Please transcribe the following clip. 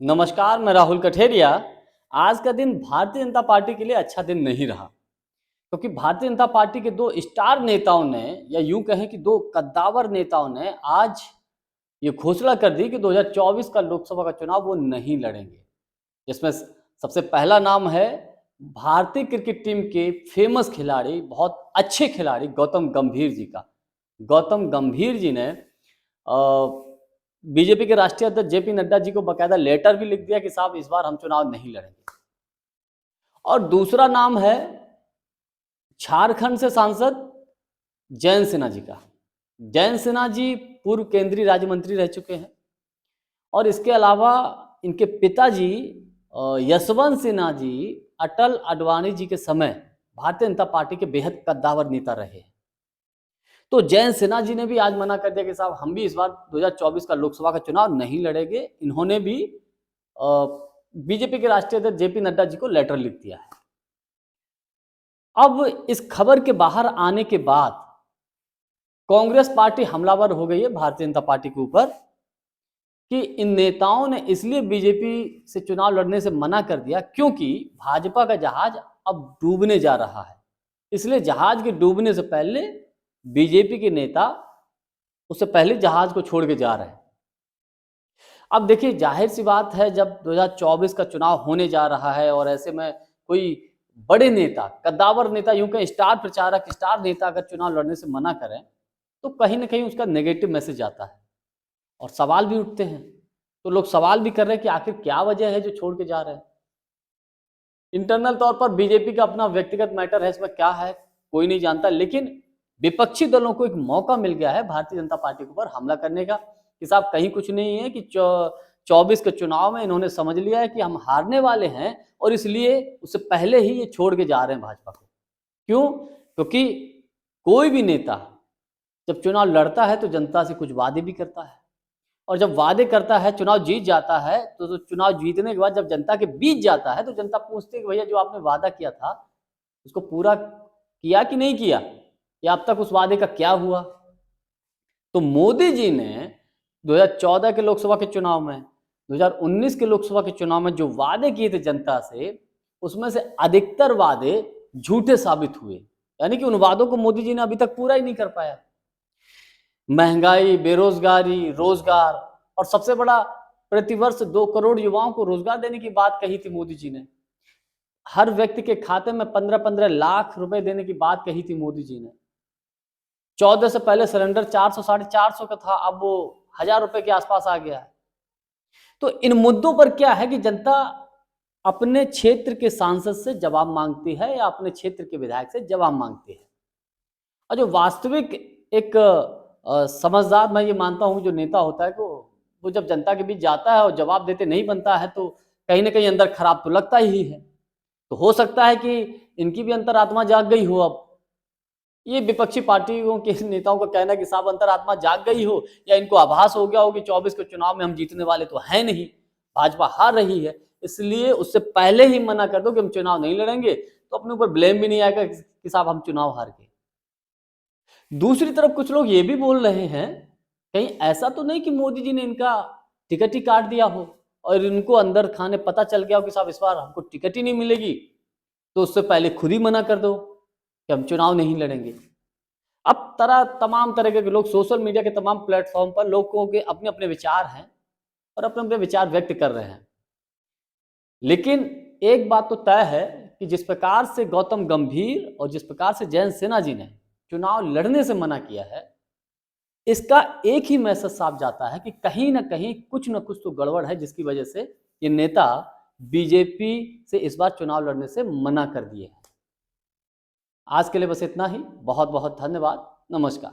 नमस्कार, मैं राहुल कठेरिया। आज का दिन भारतीय जनता पार्टी के लिए अच्छा दिन नहीं रहा, क्योंकि भारतीय जनता पार्टी के दो स्टार नेताओं ने, या यूं कहें कि दो कद्दावर नेताओं ने आज ये घोषणा कर दी कि 2024 का लोकसभा का चुनाव वो नहीं लड़ेंगे। जिसमें सबसे पहला नाम है भारतीय क्रिकेट टीम के फेमस खिलाड़ी, बहुत अच्छे खिलाड़ी गौतम गंभीर जी का। गौतम गंभीर जी ने बीजेपी के राष्ट्रीय अध्यक्ष जेपी नड्डा जी को बकायदा लेटर भी लिख दिया कि साहब इस बार हम चुनाव नहीं लड़ेंगे। और दूसरा नाम है झारखंड से सांसद जयंत सिन्हा जी का। जयंत सिन्हा जी पूर्व केंद्रीय राज्य मंत्री रह चुके हैं, और इसके अलावा इनके पिताजी यशवंत सिन्हा जी अटल अडवाणी जी के समय भारतीय जनता पार्टी के बेहद कद्दावर नेता रहे हैं। तो जयंत सिन्हा जी ने भी आज मना कर दिया कि साहब हम भी इस बार 2024 का लोकसभा का चुनाव नहीं लड़ेंगे। इन्होंने भी बीजेपी के राष्ट्रीय अध्यक्ष जेपी नड्डा जी को लेटर लिख दिया है। अब इस खबर के बाहर आने के बाद कांग्रेस पार्टी हमलावर हो गई है भारतीय जनता पार्टी के ऊपर कि इन नेताओं ने इसलिए बीजेपी से चुनाव लड़ने से मना कर दिया क्योंकि भाजपा का जहाज अब डूबने जा रहा है। इसलिए जहाज के डूबने से पहले बीजेपी के नेता उससे पहले जहाज को छोड़ के जा रहे हैं। अब देखिए, जाहिर सी बात है, जब 2024 का चुनाव होने जा रहा है और ऐसे में कोई बड़े नेता, कद्दावर नेता, यूं कहें स्टार प्रचारक, स्टार नेता अगर चुनाव लड़ने से मना करें तो कहीं ना कहीं उसका नेगेटिव मैसेज आता है और सवाल भी उठते हैं। तो लोग सवाल भी कर रहे हैं कि आखिर क्या वजह है जो छोड़ के जा रहे हैं। इंटरनल तौर पर बीजेपी का अपना व्यक्तिगत मैटर है, इसमें क्या है कोई नहीं जानता, लेकिन विपक्षी दलों को एक मौका मिल गया है भारतीय जनता पार्टी के ऊपर हमला करने का कि साहब कहीं कुछ नहीं है कि 24 के चुनाव में इन्होंने समझ लिया है कि हम हारने वाले हैं और इसलिए उससे पहले ही ये छोड़ के जा रहे हैं भाजपा को। क्यों? क्योंकि कोई भी नेता जब चुनाव लड़ता है तो जनता से कुछ वादे भी करता है, और जब वादे करता है, चुनाव जीत जाता है, तो चुनाव जीतने के बाद जब जनता के बीच जाता है तो जनता पूछती है कि भैया जो आपने वादा किया था उसको पूरा किया कि नहीं किया, या अब तक उस वादे का क्या हुआ। तो मोदी जी ने 2014 के लोकसभा के चुनाव में, 2019 के लोकसभा के चुनाव में जो वादे किए थे जनता से, उसमें से अधिकतर वादे झूठे साबित हुए। यानी कि उन वादों को मोदी जी ने अभी तक पूरा ही नहीं कर पाया। महंगाई, बेरोजगारी, रोजगार, और सबसे बड़ा, प्रतिवर्ष 2 करोड़ युवाओं को रोजगार देने की बात कही थी मोदी जी ने। हर व्यक्ति के खाते में 15-15 लाख रुपए देने की बात कही थी मोदी जी ने। 14 से पहले सिलेंडर 400 450 का था, अब वो 1000 रुपए के आसपास आ गया है। तो इन मुद्दों पर क्या है कि जनता अपने क्षेत्र के सांसद से जवाब मांगती है या अपने क्षेत्र के विधायक से जवाब मांगती है। और जो वास्तविक एक समझदार, मैं ये मानता हूँ, जो नेता होता है वो जब जनता के बीच जाता है और जवाब देते नहीं बनता है तो कहीं ना कहीं अंदर खराब तो लगता ही है। तो हो सकता है कि इनकी भी अंतरात्मा जाग गई हो। अब ये विपक्षी पार्टियों के नेताओं का कहना है कि साहब अंतरात्मा जाग गई हो, या इनको आभास हो गया हो कि 24 के चुनाव में हम जीतने वाले तो है नहीं, भाजपा हार रही है, इसलिए उससे पहले ही मना कर दो कि हम चुनाव नहीं लड़ेंगे, तो अपने ऊपर ब्लेम भी नहीं आएगा कि साहब हम चुनाव हार गए। दूसरी तरफ कुछ लोग ये भी बोल रहे हैं, कहीं ऐसा तो नहीं कि मोदी जी ने इनका टिकट ही काट दिया हो और इनको अंदर खाने पता चल गया हो कि साहब इस बार हमको टिकट ही नहीं मिलेगी, तो उससे पहले खुद ही मना कर दो कि हम चुनाव नहीं लड़ेंगे। अब तमाम तरह के लोग सोशल मीडिया के तमाम प्लेटफॉर्म पर लोगों के अपने अपने विचार हैं और अपने अपने विचार व्यक्त कर रहे हैं, लेकिन एक बात तो तय है कि जिस प्रकार से गौतम गंभीर और जिस प्रकार से जयंत सिन्हा जी ने चुनाव लड़ने से मना किया है, इसका एक ही मैसेज साफ जाता है कि कहीं ना कहीं कुछ ना कुछ तो गड़बड़ है, जिसकी वजह से ये नेता बीजेपी से इस बार चुनाव लड़ने से मना कर दिए हैं। आज के लिए बस इतना ही। बहुत बहुत धन्यवाद। नमस्कार।